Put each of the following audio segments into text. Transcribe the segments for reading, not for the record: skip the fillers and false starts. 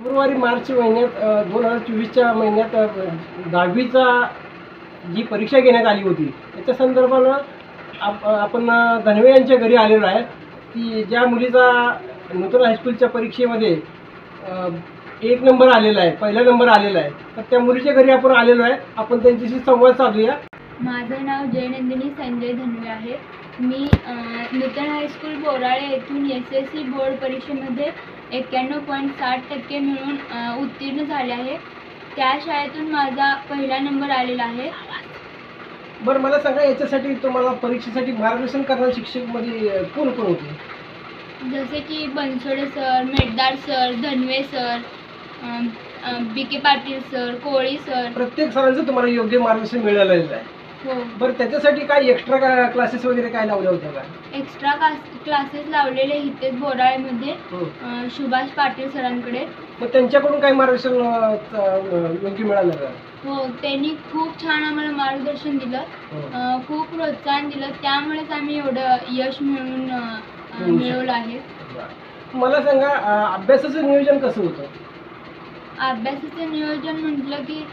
February March महिन्यात 2024च्या महिन्यात 10वीचा जी परीक्षा घेण्यात आली होती त्याच्या संदर्भानं आपण धनवे यांच्या घरी आलेलो आहे की ज्या मुलीचा नूतन हायस्कूलच्या परीक्षेमध्ये 1 नंबर आलेला आहे, पहिला नंबर आलेला आहे, तर त्या मुलीच्या घरी आपण आलेलो आहे. आपण त्यांच्याशी संवाद साधूया. माझं नाव जयनंदिनी संजय धनवे आहे. मी नूतन हायस्कूल बोराळे येथून SSC बोर्ड परीक्षेमध्ये 91.60% मिळवून उत्तीर्ण झाले आहे. त्या शाळेतून माझा पहिला नंबर आलेला आहे. बरं, मला सांगा, याच्यासाठी तुम्हाला परीक्षेसाठी मार्गदर्शन करणारे शिक्षकमध्ये कोण कोण होते? जसे की Bansode sir, Metdar sir, Dhanwe sir, BK Patil sir, Koli sir. प्रत्येक सरांचं तुम्हाला योग्य मार्गदर्शन मिळालेलं आहे. हो. बरं, त्याच्यासाठी काय एक्स्ट्रा क्लासेस वगैरे काय लावले होते का? एक्स्ट्रा क्लासेस लावलेले इथेच बोराळेमध्ये सुभाष पाटील सरांकडे. मग त्यांच्याकडून काय मार्गदर्शन योग्य मिळालं का? हो, त्यांनी खूप छान आम्हाला मार्गदर्शन दिलं, खूप प्रोत्साहन दिलं. त्यामुळेच आम्ही एवढं यश मिळवलं आहे. मला सांगा, अभ्यासाचं नियोजन कसं होतं? अभ्यासाचं नियोजन म्हटलं की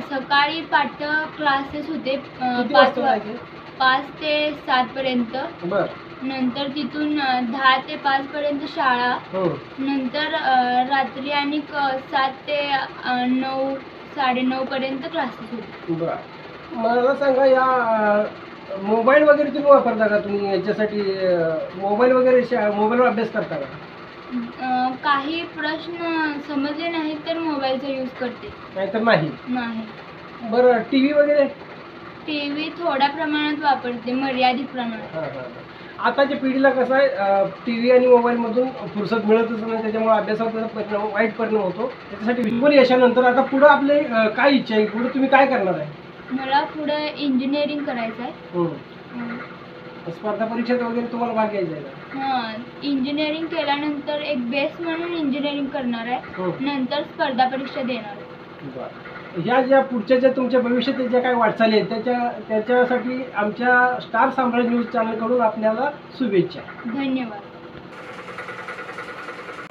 सकाळी पाठ क्लासेस होते 5 ते 7 पर्यंत. नंतर तिथून 10 ते 5 पर्यंत शाळा. नंतर रात्री आणि 7 ते 9 साडेनऊ पर्यंत क्लासेस होते. मला सांगा, या मोबाईल वगैरे तुम्ही वापरता का? तुम्ही याच्यासाठी मोबाईल वगैरे मोबाईलवर अभ्यास करता का? काही प्रश्न समजले नाहीत तर मोबाईलचा यूज करते, नाहीतर नाही. बरं, टीव्ही वगैरे? टीव्ही थोड्या प्रमाणात वापरते, मर्यादित प्रमाणात. आताच्या पिढीला कसं आहे, टीव्ही आणि मोबाईलमधून फुरसत मिळतच नाही, त्याच्यामुळे अभ्यासावर त्याचा वाईट परिणाम होतो. त्याच्यासाठी विज्ञान यशानंतर आता पुढं आपले काय इच्छा आहे? पुढे तुम्ही काय करणार आहे? मला पुढे इंजिनिअरिंग करायचं आहे. स्पर्धा परीक्षेत वगैरे तुम्हाला भाग घ्यायचा आहे का? इंजिनिअरिंग केल्यानंतर एक बेस म्हणून इंजिनिअरिंग करणार आहे, नंतर स्पर्धा परीक्षा देणार आहे. ह्या ज्या पुढच्या ज्या तुमच्या भविष्यात ज्या काही वाटचाली आहेत त्याच्यासाठी आमच्या स्टार साम्राज्य न्यूज चॅनलकडून आपल्याला शुभेच्छा. धन्यवाद.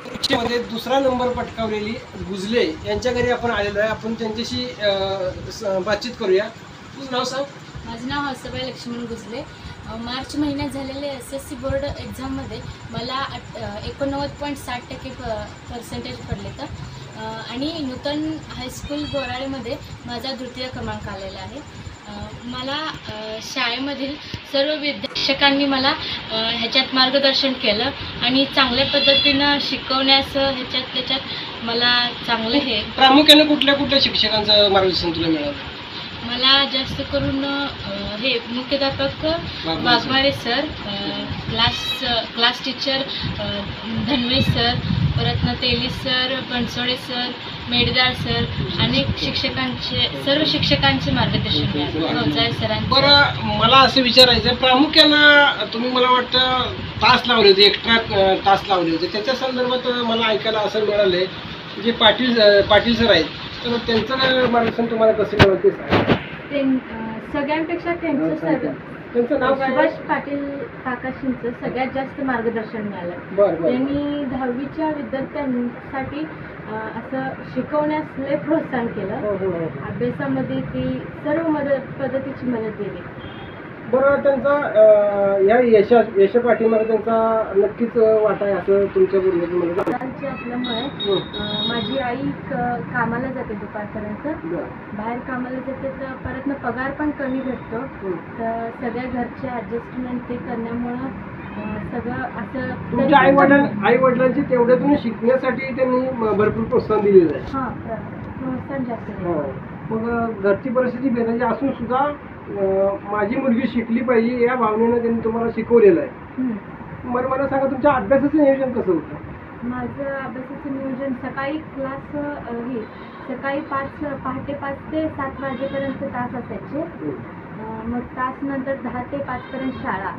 परीक्षेमध्ये 2रा नंबर पटकावलेली गुजले यांच्या घरी आपण आलेलो आहे. आपण त्यांच्याशी बातचीत करूया. तुझं नाव सांग. माझं नाव हसबाई लक्ष्मण गुजले. मार्च महिन्यात झालेल्या SSC बोर्ड एक्झाममध्ये मला 89.60% पर्सेंटेज पडले तर आणि नूतन हायस्कूल बोराळेमध्ये माझा 2य क्रमांक आलेला आहे. मला शाळेमधील सर्व शिक्षकांनी मला ह्याच्यात मार्गदर्शन केलं आणि चांगल्या पद्धतीनं शिकवण्यास त्याच्यात मला चांगलं हे. प्रामुख्याने कुठल्या शिक्षकांचं मार्गदर्शन तुला मिळालं? मला जास्त करून हे मुख्याध्यापक Waghmare sir, class teacher Dhanwe sir, परत Teli sir, Bansode sir, Meddar sir, अनेक सर्व शिक्षकांचे मार्गदर्शन मिळाले. सरांचे. बरं, मला असं विचारायचं आहे, प्रामुख्यानं तुम्ही मला वाटतं तास लावले होते, एक्स्ट्रा तास लावले होते, त्याच्या संदर्भात मला ऐकायला असं मिळालंय जे पाटील सर आहेत, तर त्यांचं मार्गदर्शन तुम्हाला कसं मिळालं ते सांगा. सगळ्यांपेक्षा त्यांचं नाव सुभाष पाटील काकाशींचं सगळ्यात जास्त मार्गदर्शन मिळालं. त्यांनी 10वीच्या विद्यार्थ्यांसाठी असं शिकवण्यास लय प्रोत्साहन केलं. अभ्यासामध्ये ती सर्व पद्धतीची मदत दिली. बरं, त्यांचा या यश पाठीमागे त्यांचा नक्कीच वाटा आहे असं तुमच्या बोलण्यात असल्यामुळे माझी आई कामाला जाते दुपारपर्यंत, बाहेर कामाला जाते, तर परत पगार पण कमी भेटतो. तर सगळ्या घरचे ॲडजस्टमेंट ते करण्यामुळं सगळं असं तुमच्या आई वडिलांची तेवढ्यातून शिकण्यासाठी त्यांनी भरपूर प्रोत्साहन दिलेलं आहे. प्रोत्साहन जास्त. मग घरची परिस्थिती बेताची असून सुद्धा माझी मुलगी शिकली पाहिजे या भावनेनं त्यांनी तुम्हाला शिकवलेलं आहे. मला सांगा, तुमच्या अभ्यासाचं नियोजन कसं होतं? माझं अभ्यासाचं नियोजन सकाळी क्लास सकाळी पहाटे 5 ते 7 वाजेपर्यंत तास असायचे. मग तास नंतर 10 ते 5 पर्यंत शाळा.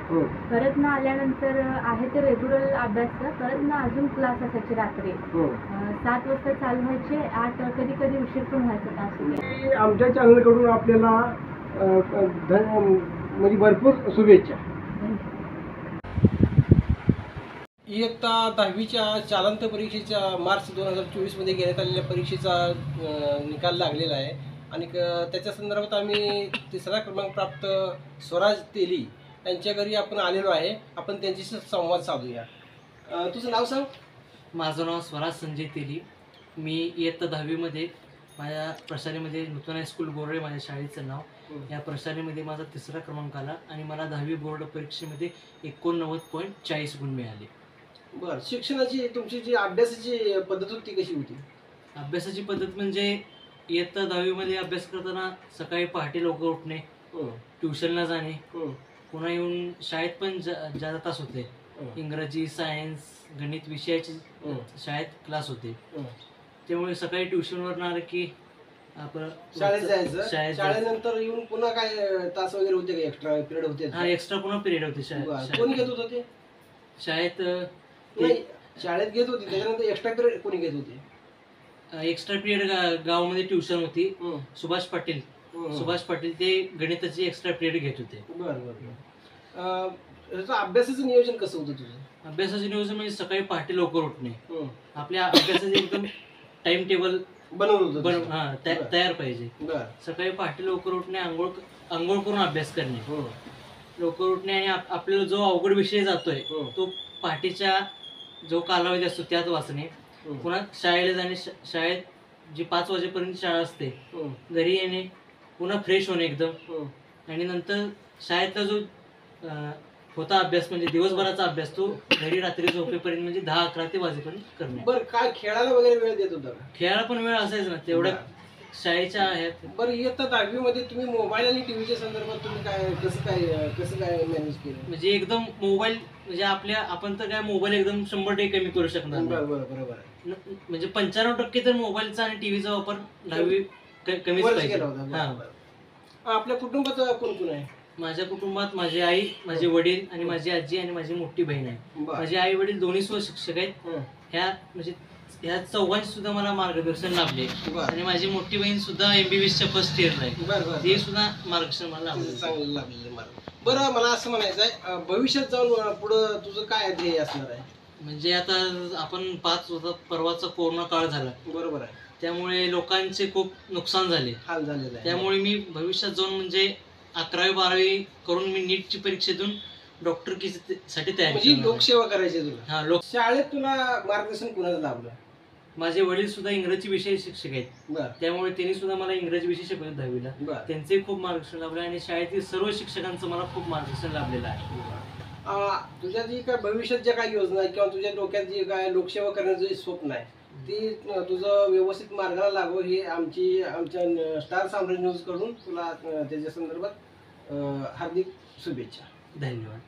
परत ना आल्यानंतर आहे ते रेग्युलर अभ्यास. परत ना अजून क्लास असायचे रात्री 7 वाजता चालू व्हायचे, 8 कधी उशीर पण व्हायचा तास. आमच्या चॅनलकडून आपल्याला म्हणजे भरपूर शुभेच्छा. इयत्ता 10वीच्या चालांत परीक्षेच्या मार्च 2024मध्ये घेण्यात आलेल्या परीक्षेचा निकाल लागलेला आहे आणि त्याच्या संदर्भात आम्ही 3रा क्रमांक प्राप्त स्वराज तेली यांच्या घरी आपण आलेलो आहे. आपण त्यांच्याशी संवाद साधूया. तुझं नाव सांग. माझं नाव स्वराज संजय तेली. मी इयत्ता 10वीमध्ये माझ्या प्रशालेमध्ये नूतन हायस्कूल गोरळे माझ्या शाळेचं नाव. या प्रशालेमध्ये माझा 3रा क्रमांक आला आणि मला 10वी बोर्ड परीक्षेमध्ये 89.40 गुण मिळाले. बरं, शिक्षणाची तुमची जी अभ्यासाची पद्धत होती कशी होती? अभ्यासाची पद्धत म्हणजे इयत्ता 10वीमध्ये अभ्यास करताना सकाळी पहाटे लवकर उठणे, ट्युशनला जाणे, पुन्हा येऊन शाळेत पण जादा तास होते. इंग्रजी, सायन्स, गणित विषयाचे शाळेत क्लास होते. त्यामुळे सकाळी ट्युशनवर आलं की आपण शाळेत जायचं. शाळेनंतर येऊन पुन्हा काय तास वगैरे होते का? एक्स्ट्रा पिरियड होते? हा, एक्स्ट्रा पुन्हा पिरियड होते शाळेत. कोणी घेत होतं ते? शाळेत शाळेत घेत होती, त्याच्यानंतर एक्स्ट्रा पिरियड कोणी घेत होते? एक्स्ट्रा पिरियड गावामध्ये ट्युशन होती. सुभाष पाटील ते गणिताची एक्स्ट्रा पिरियड घेत होते. बरं बरं. अभ्यासाचं नियोजन कसं होतं तुझं? अभ्यासाचं नियोजन म्हणजे सकाळी पहाटे लवकर उठणे. आपल्या अभ्यासाचे एकदम टाइम टेबल बनवलं तयार पाहिजे. सकाळी पहाटे लवकर उठणे, आंघोळ करून अभ्यास करणे, लवकर उठणे आणि आपल्याला जो अवघड विषय जातोय तो पहाटेच्या जो कालावधी असतो त्यात वाचणे. पुन्हा शाळेला जाणे, शाळेत जी 5 वाजेपर्यंत शाळा असते, घरी येणे, पुन्हा फ्रेश होणे एकदम, आणि नंतर शाळेतला जो होता अभ्यास म्हणजे दिवसभराचा अभ्यास तो घरी रात्री झोपेपर्यंत म्हणजे 10-11 ते वाजेपर्यंत करणे. बरं, काय खेळायला वगैरे वेळ देत होता का? खेळायला पण वेळ असायचा ना तेवढ्या शाळेच्या आहेत. बरं, इयत्ता 10वीमध्ये तुम्ही मोबाईल आणि टीव्हीच्या संदर्भात तुम्ही कसं काय मॅनेज केलं? म्हणजे एकदम मोबाईल म्हणजे आपण तर काय मोबाईल एकदम 100% कमी करू शकणार. बरोबर. म्हणजे 95% तर मोबाईलचा आणि टीव्हीचा वापर 10वी कमीच पाहिजे. आपल्या कुटुंबात कोण कोण आहे? माझ्या कुटुंबात माझी आई, माझे वडील आणि माझी आजी आणि माझी मोठी बहीण आहे. माझे आई वडील दोन्ही शिक्षक आहेत. ह्या चौघांचे सुद्धा मला मार्गदर्शन लाभले आणि माझी मोठी बहीण सुद्धा MBBSच्या फर्स्ट इयरला आहे. ते सुद्धा मार्गदर्शन मला लाभले. चांगलं लागलेलं. बरं, मला असं म्हणायचं आहे, भविष्यात जाऊन पुढं तुझं काय ध्येय असणार आहे? म्हणजे आता आपण परवाचा कोरोना काळ झाला, बरोबर आहे, त्यामुळे लोकांचे खूप नुकसान झाले, हाल झालेलं आहे. त्यामुळे मी भविष्यात जाऊन म्हणजे 11वी-12वी करून मी नीटची परीक्षा देऊन डॉक्टरकीसाठी तयारी, म्हणजे लोकसेवा करायची तुला. हा, शाळेत तुला मार्गदर्शन कुणाचं लाभलं? माझे वडील सुद्धा इंग्रजी विषय शिक्षक आहेत, त्यामुळे त्यांनी सुद्धा मला इंग्रजी विषय शिकवले 10वीला. त्यांचे खूप मार्गदर्शन लाभले आणि शाळेतील सर्व शिक्षकांचं मला खूप मार्गदर्शन लाभलेलं आहे. तुझ्या जी काय भविष्यात ज्या काही योजना आहेत किंवा तुझ्या डोक्यात जी काय लोकसेवा करण्याचं जे स्वप्न आहे ती तुझं व्यवस्थित मार्गाला लागो हे आमच्या स्टार साम्राज्य न्यूज कडून तुला त्याच्या संदर्भात हार्दिक शुभेच्छा. धन्यवाद.